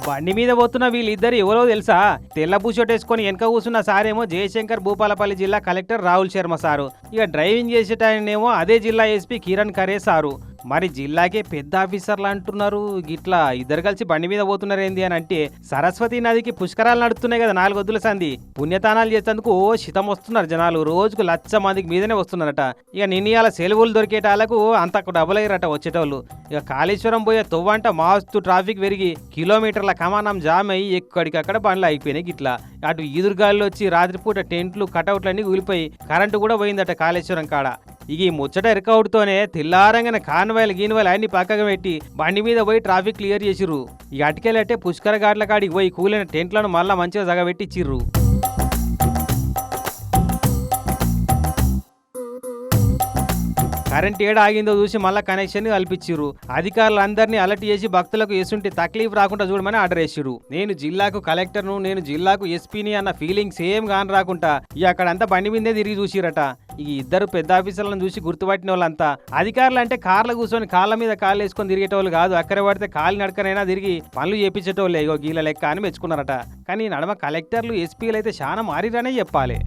బండి మీద పోతున్న వీళ్ళిద్దరు ఎవరో తెలుసా? తెల్ల పూషోటేసుకొని వెనక కూర్చున్న సారేమో జయశంకర్ భూపాలపల్లి జిల్లా కలెక్టర్ రాహుల్ శర్మ సారు, ఇక డ్రైవింగ్ చేసేటనేమో అదే జిల్లా ఎస్పీ కిరణ్ ఖరే సారు. మరి జిల్లాకే పెద్ద ఆఫీసర్లు అంటున్నారు, గిట్లా ఇద్దరు కలిసి బండి మీద పోతున్నారు ఏంది అని అంటే, సరస్వతి నదికి పుష్కరాలు నడుస్తున్నాయి కదా 4 వద్దుల సంధి, పుణ్యతానాలు చేసేందుకు శితం వస్తున్నారు జనాలు, రోజుకు 1,00,000 మందికి మీదనే వస్తున్నారట. ఇక నిన్నయాల సెలవులు దొరికేటాలకు అంతకు డబుల్ అయ్యారట వచ్చేటోళ్ళు. ఇక కాళేశ్వరం పోయే తొవ్వంట మాస్తు ట్రాఫిక్ పెరిగి కిలోమీటర్ల కమానం జామ్ అయ్యి ఎక్కడికక్కడ బండ్లు అయిపోయినాయి. గిట్లా అటు ఈదురుగాల్లో వచ్చి రాత్రిపూట టెంట్లు కటౌట్లన్నీ కూలిపోయి కరెంటు కూడా పోయిందట కాళేశ్వరం కాడ. ఇక ఈ ముచ్చట ఎరకౌడుతోనే తెల్లారంగానే కాన్వాయిలు గీన్వాయిలు అన్ని పక్కగా పెట్టి బండి మీద పోయి ట్రాఫిక్ క్లియర్ చేసిర్రు. ఇక అటుకెళ్ళట్టే పుష్కర ఘాట్ల కాడికి పోయి కూలిన టెంట్లను మళ్ళా మంచిగా జగబెట్టిచ్చిర్రు. కరెంట్ ఏడ ఆగిందో చూసి మళ్ళా కనెక్షన్ కల్పించిర్రు. అధికారులందరినీ అలర్ట్ చేసి భక్తులకు ఎసుంటి తక్లీఫ్ రాకుండా చూడమని ఆర్డర్ వేసిర్రు. నేను జిల్లాకు కలెక్టర్ను, నేను జిల్లాకు ఎస్పీని అన్న ఫీలింగ్ సేమ్ గాని రాకుండా ఇక అక్కడంతా బండి మీదే తిరిగి చూసిరట. ఈ ఇద్దరు పెద్ద ఆఫీసర్లను చూసి గుర్తుపట్టిన వాళ్ళంతా అధికారులు అంటే కార్ల కూర్చొని కాళ్ళ మీద కాళ్ళు వేసుకొని తిరిగేటోళ్ళు కాదు, అక్కడ పడితే కాళ్ళు నడకనైనా తిరిగి పనులు చేపించేటోళ్ళే, ఇగో గీల లెక్క అని మెచ్చుకున్నారట. కానీ నడమ కలెక్టర్లు ఎస్పీలు అయితే చాలా మారిరనే చెప్పాలి.